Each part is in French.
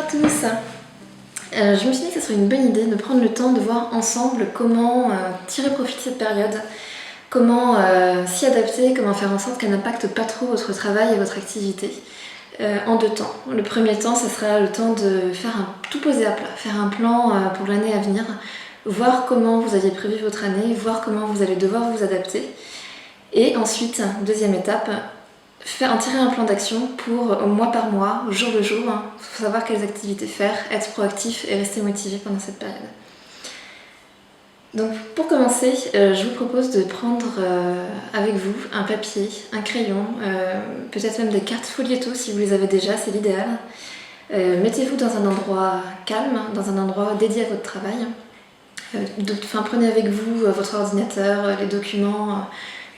tous. Je me suis dit que ce serait une bonne idée de prendre le temps de voir ensemble comment tirer profit de cette période, comment s'y adapter, comment faire en sorte qu'elle n'impacte pas trop votre travail et votre activité en 2 temps. Le premier temps, ce sera le temps de tout poser à plat, faire un plan pour l'année à venir, voir comment vous aviez prévu votre année, voir comment vous allez devoir vous adapter. Et ensuite, deuxième étape, en tirer un plan d'action pour mois par mois, jour le jour, pour savoir quelles activités faire, être proactif et rester motivé pendant cette période. Donc pour commencer, je vous propose de prendre avec vous un papier, un crayon, peut-être même des cartes Folieto si vous les avez déjà, c'est l'idéal. Mettez-vous dans un endroit calme, dans un endroit dédié à votre travail. Prenez avec vous votre ordinateur, les documents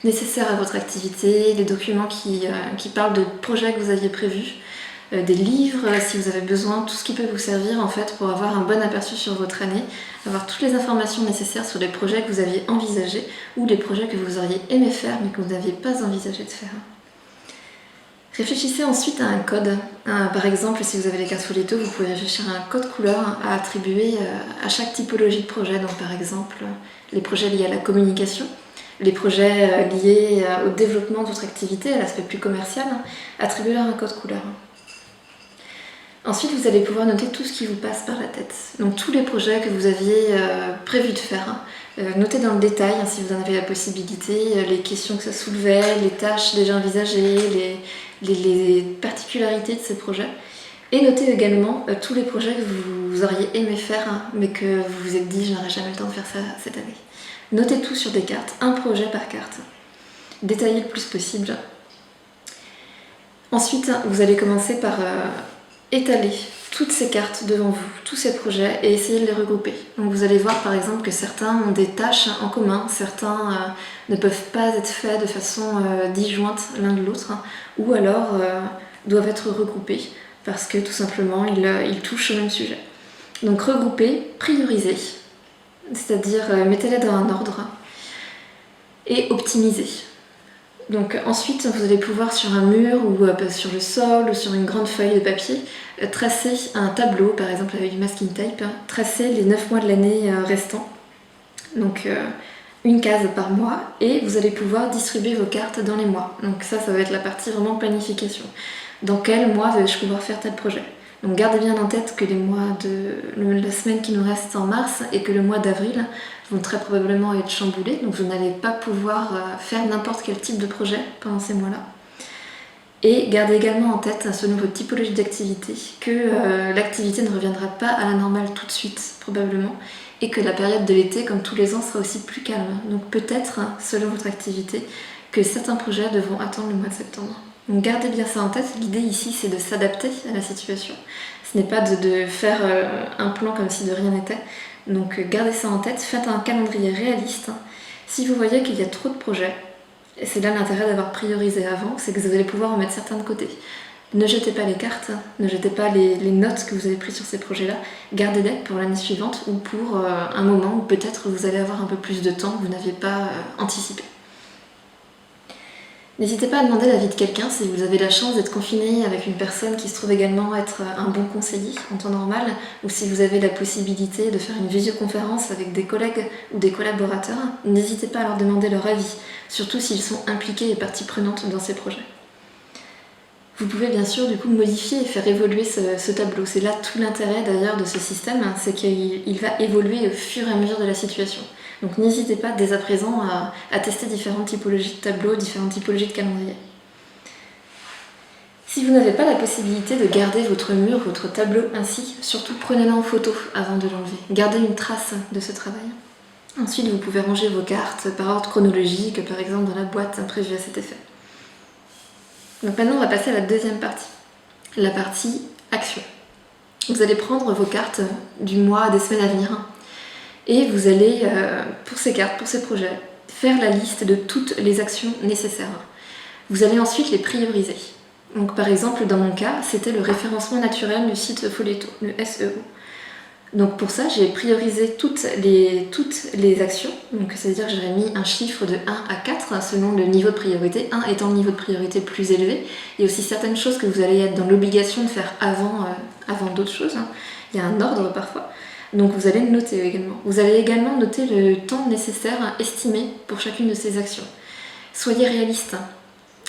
nécessaires à votre activité, les documents qui parlent de projets que vous aviez prévus, des livres si vous avez besoin, tout ce qui peut vous servir en fait pour avoir un bon aperçu sur votre année, avoir toutes les informations nécessaires sur les projets que vous aviez envisagés ou les projets que vous auriez aimé faire mais que vous n'aviez pas envisagé de faire. Réfléchissez ensuite à un code. Par exemple, si vous avez les cartes Folieto, vous pouvez réfléchir à un code couleur à attribuer à chaque typologie de projet. Donc par exemple, les projets liés à la communication, les projets liés au développement de votre activité, à l'aspect plus commercial, attribuez-leur un code couleur. Ensuite, vous allez pouvoir noter tout ce qui vous passe par la tête. Donc tous les projets que vous aviez prévu de faire. Notez dans le détail, si vous en avez la possibilité, les questions que ça soulevait, les tâches déjà envisagées, les particularités de ces projets. Et notez également tous les projets que vous auriez aimé faire, mais que vous vous êtes dit « je n'aurai jamais le temps de faire ça cette année ». Notez tout sur des cartes, un projet par carte. Détaillez le plus possible. Ensuite, vous allez commencer par étaler toutes ces cartes devant vous, tous ces projets, et essayer de les regrouper. Donc vous allez voir par exemple que certains ont des tâches en commun, certains ne peuvent pas être faits de façon disjointe l'un de l'autre, ou alors doivent être regroupés, parce que tout simplement ils touchent au même sujet. Donc regroupez, priorisez, c'est-à-dire mettez-les dans un ordre, et optimisez. Donc ensuite, vous allez pouvoir sur un mur ou sur le sol ou sur une grande feuille de papier tracer un tableau, par exemple avec du masking tape, tracer les 9 mois de l'année restants, donc une case par mois, et vous allez pouvoir distribuer vos cartes dans les mois. Donc ça va être la partie vraiment planification. Dans quel mois vais-je pouvoir faire tel projet? Donc gardez bien en tête que les mois la semaine qui nous reste en mars et que le mois d'avril vont très probablement être chamboulés, donc vous n'allez pas pouvoir faire n'importe quel type de projet pendant ces mois-là. Et gardez également en tête, selon votre typologie d'activité, que l'activité ne reviendra pas à la normale tout de suite, probablement, et que la période de l'été, comme tous les ans, sera aussi plus calme. Donc peut-être, selon votre activité, que certains projets devront attendre le mois de septembre. Donc gardez bien ça en tête, l'idée ici c'est de s'adapter à la situation. Ce n'est pas de faire un plan comme si de rien n'était. Donc gardez ça en tête, faites un calendrier réaliste. Si vous voyez qu'il y a trop de projets, et c'est là l'intérêt d'avoir priorisé avant, c'est que vous allez pouvoir en mettre certains de côté. Ne jetez pas les cartes, ne jetez pas les notes que vous avez prises sur ces projets-là, gardez-les pour l'année suivante ou pour un moment où peut-être vous allez avoir un peu plus de temps que vous n'aviez pas anticipé. N'hésitez pas à demander l'avis de quelqu'un si vous avez la chance d'être confiné avec une personne qui se trouve également être un bon conseiller en temps normal, ou si vous avez la possibilité de faire une visioconférence avec des collègues ou des collaborateurs, n'hésitez pas à leur demander leur avis, surtout s'ils sont impliqués et partie prenante dans ces projets. Vous pouvez bien sûr du coup modifier et faire évoluer ce tableau. C'est là tout l'intérêt d'ailleurs de ce système, c'est qu'il va évoluer au fur et à mesure de la situation. Donc n'hésitez pas dès à présent à tester différentes typologies de tableaux, différentes typologies de calendrier. Si vous n'avez pas la possibilité de garder votre mur, votre tableau ainsi, surtout prenez-le en photo avant de l'enlever. Gardez une trace de ce travail. Ensuite, vous pouvez ranger vos cartes par ordre chronologique, par exemple dans la boîte prévue à cet effet. Donc maintenant, on va passer à la deuxième partie, la partie action. Vous allez prendre vos cartes du mois, des semaines à venir, et vous allez, pour ces cartes, pour ces projets, faire la liste de toutes les actions nécessaires. Vous allez ensuite les prioriser. Donc par exemple, dans mon cas, c'était le référencement naturel du site Folieto, le SEO. Donc pour ça, j'ai priorisé toutes les actions, donc c'est-à-dire que j'aurais mis un chiffre de 1 à 4 selon le niveau de priorité, 1 étant le niveau de priorité plus élevé. Il y a aussi certaines choses que vous allez être dans l'obligation de faire avant d'autres choses, hein. Il y a un ordre parfois. Donc vous allez le noter également. Vous allez également noter le temps nécessaire estimé pour chacune de ces actions. Soyez réaliste.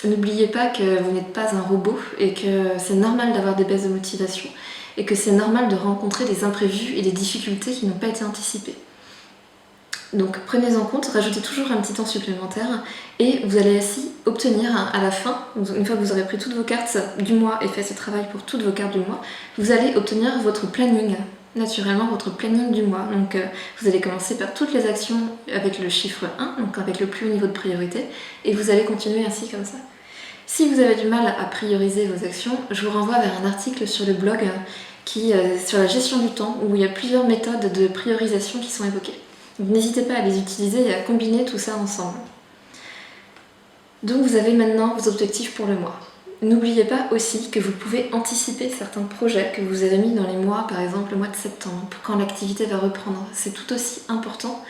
N'oubliez pas que vous n'êtes pas un robot et que c'est normal d'avoir des baisses de motivation et que c'est normal de rencontrer des imprévus et des difficultés qui n'ont pas été anticipées. Donc prenez en compte, rajoutez toujours un petit temps supplémentaire et vous allez ainsi obtenir à la fin, une fois que vous aurez pris toutes vos cartes du mois et fait ce travail pour toutes vos cartes du mois, vous allez obtenir votre planning, naturellement votre planning du mois. Donc vous allez commencer par toutes les actions avec le chiffre 1, donc avec le plus haut niveau de priorité, et vous allez continuer ainsi comme ça. Si vous avez du mal à prioriser vos actions, je vous renvoie vers un article sur le blog sur la gestion du temps où il y a plusieurs méthodes de priorisation qui sont évoquées. Donc n'hésitez pas à les utiliser et à combiner tout ça ensemble. Donc vous avez maintenant vos objectifs pour le mois. N'oubliez pas aussi que vous pouvez anticiper certains projets que vous avez mis dans les mois, par exemple le mois de septembre, pour quand l'activité va reprendre. C'est tout aussi important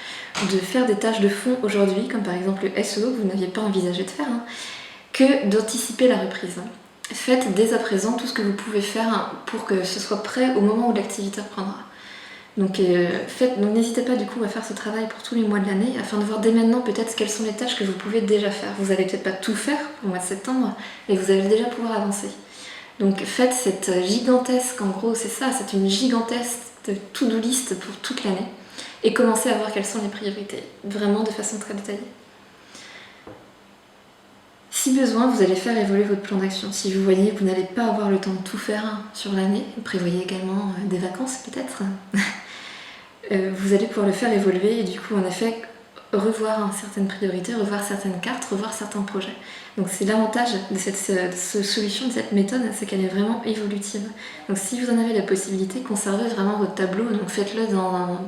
de faire des tâches de fond aujourd'hui, comme par exemple le SEO que vous n'aviez pas envisagé de faire, que d'anticiper la reprise. Faites dès à présent tout ce que vous pouvez faire pour que ce soit prêt au moment où l'activité reprendra. Donc n'hésitez pas du coup à faire ce travail pour tous les mois de l'année afin de voir dès maintenant peut-être quelles sont les tâches que vous pouvez déjà faire. Vous n'allez peut-être pas tout faire au mois de septembre, mais vous allez déjà pouvoir avancer. Donc faites cette gigantesque, en gros c'est ça, c'est une gigantesque to-do list pour toute l'année et commencez à voir quelles sont les priorités, vraiment de façon très détaillée. Si besoin, vous allez faire évoluer votre plan d'action. Si vous voyez que vous n'allez pas avoir le temps de tout faire sur l'année, prévoyez également des vacances peut-être, vous allez pouvoir le faire évoluer et du coup en effet revoir certaines priorités, revoir certaines cartes, revoir certains projets. Donc c'est l'avantage de cette solution, de cette méthode, c'est qu'elle est vraiment évolutive. Donc si vous en avez la possibilité, conservez vraiment votre tableau, donc faites-le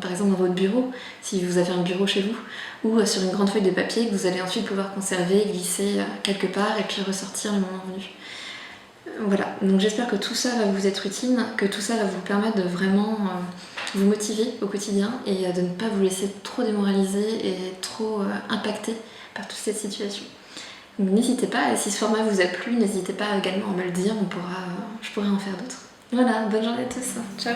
par exemple dans votre bureau, si vous avez un bureau chez vous, ou sur une grande feuille de papier que vous allez ensuite pouvoir conserver, glisser quelque part et puis ressortir le moment venu. Voilà, donc j'espère que tout ça va vous être utile, que tout ça va vous permettre de vraiment vous motiver au quotidien et de ne pas vous laisser trop démoraliser et trop impacter par toute cette situation. Donc n'hésitez pas, et si ce format vous a plu, n'hésitez pas également à me le dire, je pourrai en faire d'autres. Voilà, bonne journée à tous, ciao!